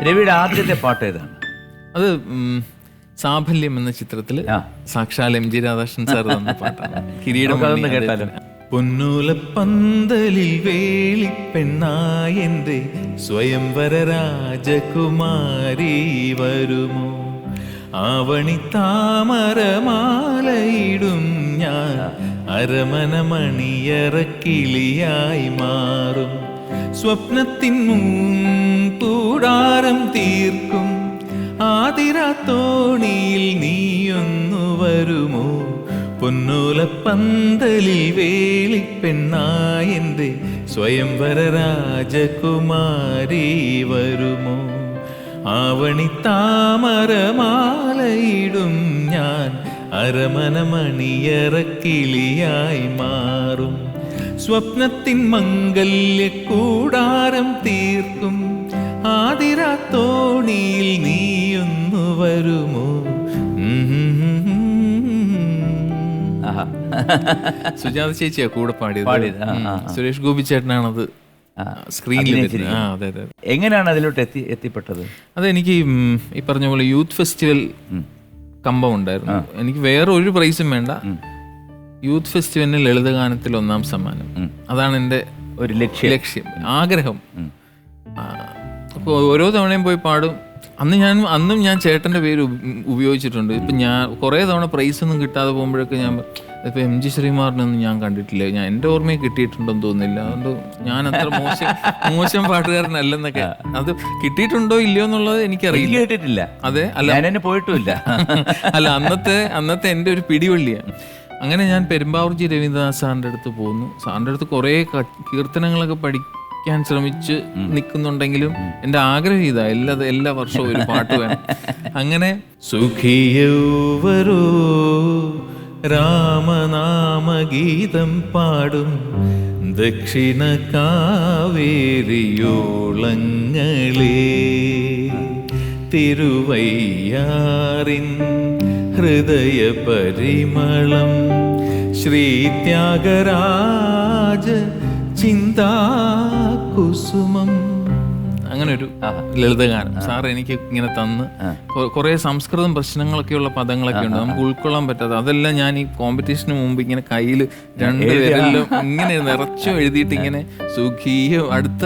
രവിയുടെ ആദ്യത്തെ പാട്ട് ഏതാണ്? അത് സാഫല്യം എന്ന ചിത്രത്തില് സാക്ഷാൽ MG രാധാകൃഷ്ണൻ സാർ തന്ന പാട്ടാണ്. കിരീടം കേട്ടാലും. പൊന്നൂലപ്പന്തലിൽ വേളിപ്പെണ്ണായെന്റെ സ്വയംവര രാജകുമാരി വരുമോ, ആവണി താമരമാലയിടും ഞാൻ അരമന മണിയറക്കിളിയായി മാറും, സ്വപ്നത്തിൻ കൂടാരം തീർക്കും ആതിരാത്തോണിയിൽ നീയൊന്നു വരുമോ, പൊന്നൂലപ്പന്തലിൽ വേളിപ്പെണ്ണായെന്റെ സ്വയംവര രാജകുമാരി വരുമോ, ആവണി താമരമാലയിടും ഞാൻ അരമന മണിയറക്കിളിയായി മാറും, സ്വപ്നത്തിൻ മംഗല്യ കൂടാരം തീർക്കും ആതിരാത്തോണിയിൽ നീയൊന്നു വരുമോ. സുജാത ചേച്ചിയാ കൂടെ പാടിയത്. സുരേഷ് ഗോപി ചേട്ടനാണത് സ്ക്രീനിൽ. എങ്ങനെയാണ് അതിലോട്ട് എത്തിപ്പെട്ടത്? അതെനിക്ക് ഈ പറഞ്ഞ പോലെ യൂത്ത് ഫെസ്റ്റിവൽ കമ്പം ഉണ്ടായിരുന്നു. എനിക്ക് വേറെ ഒരു പ്രൈസും വേണ്ട, യൂത്ത് ഫെസ്റ്റിവലിന് ലളിതഗാനത്തിൽ 1ാം സമ്മാനം. അതാണ് എൻ്റെ ഒരു ലക്ഷ്യം, ആഗ്രഹം. അപ്പോൾ ഓരോ തവണയും പോയി പാടും. അന്നും ഞാൻ ചേട്ടൻ്റെ പേര് ഉപയോഗിച്ചിട്ടുണ്ട്. ഇപ്പം ഞാൻ കുറേ തവണ പ്രൈസ് ഒന്നും കിട്ടാതെ പോകുമ്പോഴൊക്കെ ഞാൻ ഇപ്പം MG ശ്രീകുമാറിനൊന്നും ഞാൻ കണ്ടിട്ടില്ല, എൻ്റെ ഓർമ്മയെ കിട്ടിയിട്ടുണ്ടോന്ന് തോന്നുന്നില്ല, അതുകൊണ്ട് ഞാൻ അത്ര മോശം പാട്ടുകാരനല്ലെന്നൊക്കെ. അത് കിട്ടിയിട്ടുണ്ടോ ഇല്ലയോ എന്നുള്ളത് എനിക്കറിയില്ല, കേട്ടിട്ടില്ല. അതെ, അല്ല പോയിട്ടുമില്ല. അല്ല, അന്നത്തെ എൻ്റെ ഒരു പിടിവള്ളിയാണ്. അങ്ങനെ ഞാൻ പെരുമ്പാവൂർ രവീന്ദ്രനാഥ് സാറിൻ്റെ അടുത്ത് പോകുന്നു. സാറിൻ്റെ അടുത്ത് കുറേ കീർത്തനങ്ങളൊക്കെ പഠിക്കാൻ ശ്രമിച്ച് നിൽക്കുന്നുണ്ടെങ്കിലും എൻ്റെ ആഗ്രഹം ഇതാ, എല്ലാ വർഷവും ഒരു പാട്ട് വേണം. അങ്ങനെ സുഖിയൗവരോ രാമനാമഗീതം പാടും ദക്ഷിണ കാവേരിയോളങ്ങളേ, തിരുവയ്യാറിൻ ഹൃദയ പരിമളം ശ്രീത്യാഗരാജ ചിന്താകുസുമം. അങ്ങനെ ഒരു ലളിതഗാനം സാർ എനിക്ക് ഇങ്ങനെ തന്ന്. കുറെ സംസ്കൃതം പ്രശ്നങ്ങളൊക്കെയുള്ള പദങ്ങളൊക്കെ ഉണ്ട്, നമുക്ക് ഉൾക്കൊള്ളാൻ പറ്റാതെ. അതെല്ലാം ഞാൻ ഈ കോമ്പറ്റീഷന് മുമ്പ് ഇങ്ങനെ കയ്യിൽ 2 വിരലിലും ഇങ്ങനെ നിറച്ചു എഴുതിയിട്ട് ഇങ്ങനെ സുഖിയോ അടുത്ത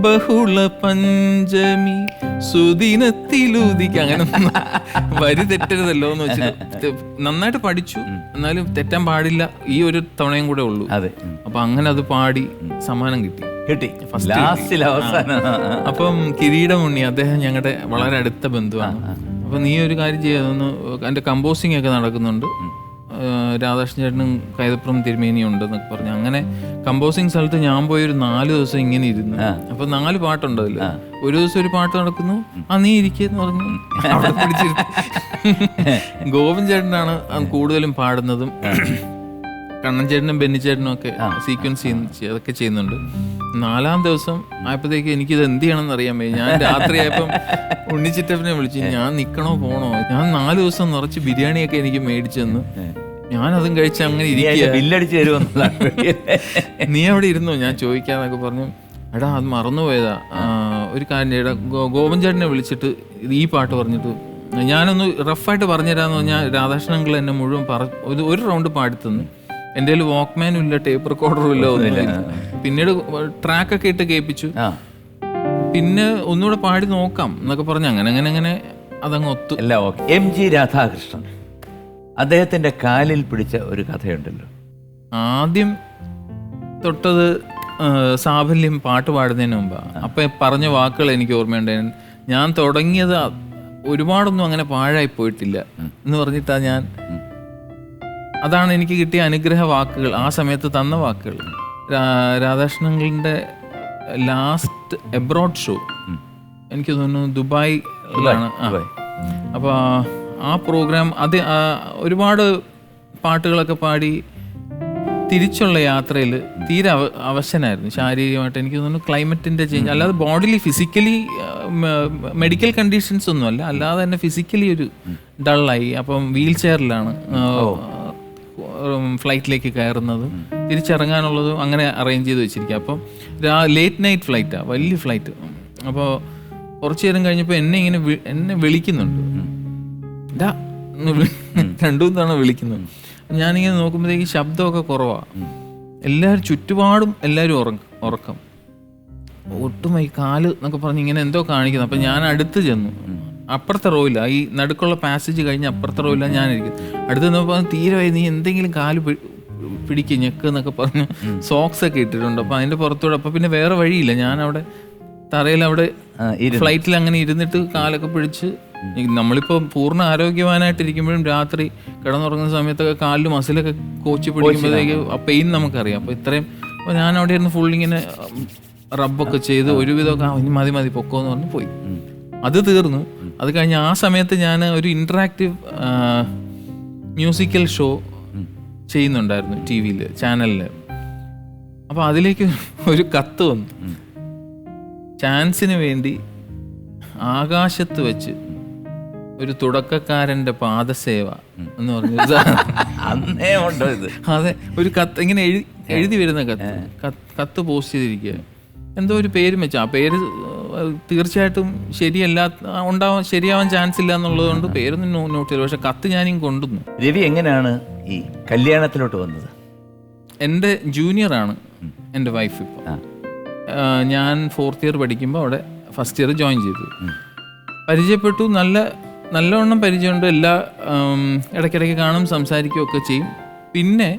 ബഹുള പഞ്ചമി സുദിനത്തിലൂതിക്ക് അങ്ങനെ വരി തെറ്റരുതല്ലോ എന്ന് വെച്ചിട്ട് നന്നായിട്ട് പഠിച്ചു. എന്നാലും തെറ്റാൻ പാടില്ല, ഈ ഒരു തവണയും കൂടെ ഉള്ളൂ. അപ്പൊ അങ്ങനെ അത് പാടി സമ്മാനം കിട്ടി. അപ്പം കിരീടമുണ്ണി അദ്ദേഹം ഞങ്ങളുടെ വളരെ അടുത്ത ബന്ധുവാണ്. അപ്പൊ നീ ഒരു കാര്യം ചെയ്യാതൊന്ന്, എൻ്റെ കമ്പോസിങ് ഒക്കെ നടക്കുന്നുണ്ട്, രാധാകൃഷ്ണൻ ചേട്ടനും കൈതപ്പുറം തിരുമേനിയും ഉണ്ടെന്നൊക്കെ പറഞ്ഞു. അങ്ങനെ കമ്പോസിങ് സ്ഥലത്ത് ഞാൻ പോയി ഒരു 4 ദിവസം ഇങ്ങനെ ഇരുന്നു. അപ്പൊ 4 പാട്ടുണ്ടല്ലോ. ഒരു ദിവസം ഒരു പാട്ട് നടക്കുന്നു, നീ ഇരിക്കുന്നു പറഞ്ഞു അവിടെ പിടിച്ചിരുന്നു. ഗോപൻ ചേട്ടനാണ് കൂടുതലും പാടുന്നതും, കണ്ണൻ ചേട്ടനും ബെന്നി ചേട്ടനും ഒക്കെ സീക്വൻസ് അതൊക്കെ ചെയ്യുന്നുണ്ട്. 4ാം ദിവസം ആയപ്പോഴത്തേക്ക് എനിക്കിത് എന്ത് ചെയ്യണമെന്ന് അറിയാൻ വയ്യ. ഞാൻ രാത്രി ആയപ്പം ഉണ്ണിച്ചിറ്റപ്പനെ വിളിച്ചു, ഞാൻ നിൽക്കണോ പോണോ. ഞാൻ 4 ദിവസം നിറച്ച് ബിരിയാണിയൊക്കെ എനിക്ക് മേടിച്ചു തന്നു. ഞാനതും കഴിച്ച് അങ്ങനെ ബില്ലടിച്ച് തരുമെന്നുള്ള നീ അവിടെ ഇരുന്നോ ഞാൻ ചോദിക്കാന്നൊക്കെ പറഞ്ഞു. എടാ അത് മറന്നുപോയതാ, ഒരു കാര്യം ചേട്ടാ, ഗോപൻ ചേട്ടനെ വിളിച്ചിട്ട് ഈ പാട്ട് പറഞ്ഞിട്ട് ഞാനൊന്ന് റഫായിട്ട് പറഞ്ഞുതരാന്ന് പറഞ്ഞാൽ രാധാകൃഷ്ണൻ അങ്കിൾ എന്നെ മുഴുവൻ ഒരു റൗണ്ട് പാടിത്തന്നു. എൻ്റെ കയ്യിൽ വാക്ക്മാനും ഇല്ല, ടേപ്പ് റെക്കോർഡറും ഇല്ല, ഒന്നുമില്ല. പിന്നീട് ട്രാക്കൊക്കെ ഇട്ട് കേൾപ്പിച്ചു. പിന്നെ ഒന്നുകൂടെ പാടി നോക്കാം എന്നൊക്കെ പറഞ്ഞു. അങ്ങനെ അതങ്ങ് ഒത്തു. MG രാധാകൃഷ്ണൻ അദ്ദേഹത്തിന്റെ കാലിൽ പിടിച്ച ഒരു കഥയുണ്ടല്ലോ. ആദ്യം തൊട്ടത് സാഫല്യം പാട്ട് പാടുന്നതിന് മുമ്പാണ്. അപ്പം പറഞ്ഞ വാക്കുകൾ എനിക്ക് ഓർമ്മയുണ്ടായിരുന്നു. ഞാൻ തുടങ്ങിയത് ഒരുപാടൊന്നും അങ്ങനെ പാഴായി പോയിട്ടില്ല എന്ന് പറഞ്ഞിട്ടാണ് ഞാൻ. അതാണ് എനിക്ക് കിട്ടിയ അനുഗ്രഹ വാക്കുകൾ, ആ സമയത്ത് തന്ന വാക്കുകൾ. രാധാകൃഷ്ണന്റെ ലാസ്റ്റ് എബ്രോഡ് ഷോ എനിക്ക് തോന്നുന്നു ദുബായിലാണ്. അപ്പോൾ ആ പ്രോഗ്രാം അത് ഒരുപാട് പാട്ടുകളൊക്കെ പാടി തിരിച്ചുള്ള യാത്രയിൽ തീരെ അവശനായിരുന്നു ശാരീരികമായിട്ട്. എനിക്ക് തോന്നുന്നു ക്ലൈമറ്റിൻ്റെ ചേഞ്ച്, അല്ലാതെ ബോഡിലി ഫിസിക്കലി മെഡിക്കൽ കണ്ടീഷൻസ് ഒന്നുമല്ല, അല്ലാതെ തന്നെ ഫിസിക്കലി ഒരു ഡള്ളായി. അപ്പം വീൽ ചെയറിലാണ് ഫ്ലൈറ്റിലേക്ക് കയറുന്നതും തിരിച്ചിറങ്ങാനുള്ളതും അങ്ങനെ അറേഞ്ച് ചെയ്ത് വെച്ചിരിക്കുക. അപ്പം ലേറ്റ് നൈറ്റ് ഫ്ലൈറ്റാണ്, വലിയ ഫ്ലൈറ്റ്. അപ്പോൾ കുറച്ചു നേരം കഴിഞ്ഞപ്പോൾ എന്നെ വിളിക്കുന്നുണ്ട്. ഡാ എന്ന് രണ്ടു തവണ വിളിക്കുന്നു. ഞാനിങ്ങനെ നോക്കുമ്പോഴത്തേക്ക് ശബ്ദമൊക്കെ കുറവാണ്. എല്ലാവരും ചുറ്റുപാടും എല്ലാവരും ഉറക്കം. ഒട്ടും ഈ കാല് എന്നൊക്കെ പറഞ്ഞ് ഇങ്ങനെ എന്തോ കാണിക്കുന്നു. അപ്പം ഞാൻ അടുത്ത് ചെന്നു. അപ്പുറത്തെ റോയില്ല, ഈ നടുക്കുള്ള പാസേജ് കഴിഞ്ഞ് അപ്പുറത്തെ റോയില്ല ഞാനിരിക്കുന്നു. അടുത്ത് നോക്കുമ്പോൾ തീരെ നീ എന്തെങ്കിലും കാല് പിടിക്കുക ഞെക്ക് എന്നൊക്കെ പറഞ്ഞു സോക്സ് ഒക്കെ ഇട്ടിട്ടുണ്ട്. അപ്പം അതിൻ്റെ പുറത്തൂടെ അപ്പം പിന്നെ വേറെ വഴിയില്ല. ഞാനവിടെ തറയിൽ ഫ്ലൈറ്റിൽ അങ്ങനെ ഇരുന്നിട്ട് കാലൊക്കെ പിടിച്ച്, നമ്മളിപ്പോൾ പൂർണ്ണ ആരോഗ്യവാനായിട്ടിരിക്കുമ്പോഴും രാത്രി കിടന്നുറങ്ങുന്ന സമയത്തൊക്കെ കാലിൽ മസിലൊക്കെ കോച്ചി പിടിക്കുമ്പോഴത്തേക്ക് ആ പെയിൻ നമുക്കറിയാം. അപ്പോൾ ഇത്രയും അപ്പോൾ ഞാൻ അവിടെ ഇരുന്ന് ഫുൾ ഇങ്ങനെ റബ്ബൊക്കെ ചെയ്ത് ഒരുവിധമൊക്കെ ഇനി മതി പൊക്കോന്ന് പറഞ്ഞ് പോയി. അത് തീർന്നു. അത് കഴിഞ്ഞ് ആ സമയത്ത് ഞാൻ ഒരു ഇൻറ്ററാക്റ്റീവ് മ്യൂസിക്കൽ ഷോ ചെയ്യുന്നുണ്ടായിരുന്നു TV-യിൽ, ചാനലിൽ. അപ്പോൾ അതിലേക്ക് ഒരു കത്ത് വന്നു. ചാൻസിന് വേണ്ടി ആകാശത്ത് വെച്ച് ഒരു തുടക്കക്കാരൻ്റെ പാദസേവ എന്ന് പറഞ്ഞു. അന്നേ ഉണ്ടോ ഇത്? അതെ, ഒരു കത്ത് ഇങ്ങനെ എഴുതി വരുന്ന കത്ത് പോസ്റ്റ് ചെയ്തിരിക്കുക. എന്തോ ഒരു പേരും വെച്ചു. ആ പേര് തീർച്ചയായിട്ടും ശരിയാവാൻ ചാൻസ് ഇല്ല എന്നുള്ളത് കൊണ്ട് പേരൊന്നും നോട്ട് ചെയ്തു. പക്ഷെ കത്ത് ഞാനും കൊണ്ടുവന്നു. രവി എങ്ങനെയാണ് ഈ കല്യാണത്തിലോട്ട് വന്നത്? എൻ്റെ ജൂനിയറാണ് എൻ്റെ വൈഫ്. ഇപ്പോൾ ഞാൻ 4th ഇയർ പഠിക്കുമ്പോൾ അവിടെ ഫസ്റ്റ് ഇയർ ജോയിൻ ചെയ്തു. പരിചയപ്പെട്ടു. നല്ലവണ്ണം പരിചയമുണ്ട്. ഇടയ്ക്കിടയ്ക്ക് കാണും, സംസാരിക്കുകയൊക്കെ ചെയ്യും. പിന്നെ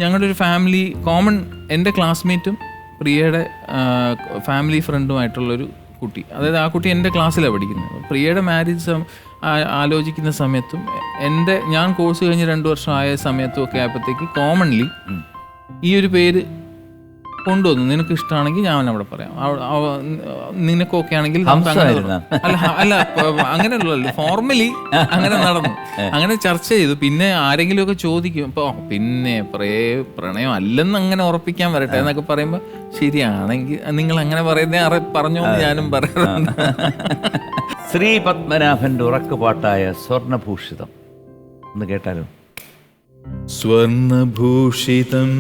ഞങ്ങളുടെ ഒരു ഫാമിലി കോമൺ, എൻ്റെ ക്ലാസ്മേറ്റും പ്രിയയുടെ ഫാമിലി ഫ്രണ്ടുമായിട്ടുള്ളൊരു കുട്ടി. അതായത് ആ കുട്ടി എൻ്റെ ക്ലാസ്സിലാണ് പഠിക്കുന്നത്. പ്രിയയുടെ മാരേജ് ആലോചിക്കുന്ന സമയത്തും ഞാൻ കോഴ്സ് കഴിഞ്ഞ് 2 വർഷം ആയ സമയത്തും ഒക്കെ ആയപ്പോഴത്തേക്ക് കോമൺലി ഈ ഒരു പേര് കൊണ്ടുവന്നു. നിനക്ക് ഇഷ്ടമാണെങ്കിൽ ഞാൻ അവിടെ പറയാം, നിനക്ക് ഓക്കെ ആണെങ്കിൽ അല്ല അങ്ങനെയല്ലല്ലോ, ഫോർമലി അങ്ങനെ നടന്നു. അങ്ങനെ ചർച്ച ചെയ്തു. പിന്നെ ആരെങ്കിലും ഒക്കെ ചോദിക്കും, അപ്പോൾ പിന്നെ പ്രണയം അല്ലെന്ന് അങ്ങനെ ഉറപ്പിക്കാൻ വരട്ടെ എന്നൊക്കെ പറയുമ്പോൾ ശരിയാണെങ്കിൽ നിങ്ങൾ അങ്ങനെ പറയുന്നേ പറഞ്ഞോ എന്ന് ഞാനും പറയാറുണ്ട്. ശ്രീ പത്മനാഭന്റെ ഉറക്കുപാട്ടായ സ്വർണഭൂഷിതം ഒന്ന് കേട്ടാലോ? സ്വർണഭൂഷിതം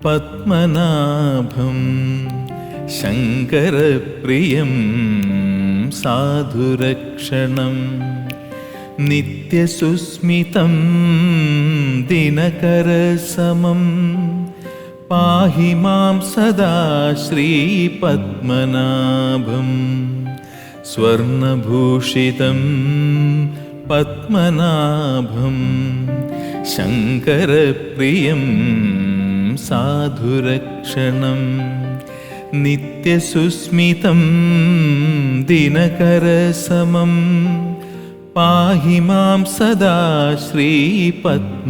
പത്മനാഭം ശങ്കരപ്രിയം സാധുരക്ഷണം നിത്യസുസ്മിതം ദിനകരസമം പാഹി മാം സദാ ശ്രീപത്മനാഭം. സ്വർണഭൂഷിതം പത്മനാഭം ശങ്കരപ്രിയം സാധുരക്ഷണം നിത്യസുസ്മിതം ദിനകരസമം പാഹി മാം സദാ ശ്രീപത്മനാഭം.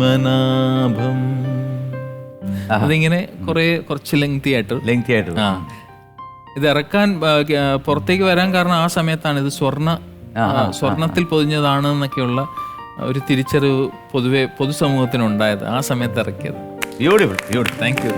അതിങ്ങനെ കുറച്ച് ലെങ്തി ആയിട്ട് ഇത് ഇറക്കാൻ പുറത്തേക്ക് വരാൻ കാരണം ആ സമയത്താണ് ഇത് സ്വർണത്തിൽ പൊതിഞ്ഞതാണ് എന്നൊക്കെയുള്ള ഒരു തിരിച്ചറിവ് പൊതുവെ പൊതുസമൂഹത്തിനുണ്ടായത്. ആ സമയത്ത് ഇറക്കിയത്. ബ്യൂട്ടിഫുൾ. Thank you.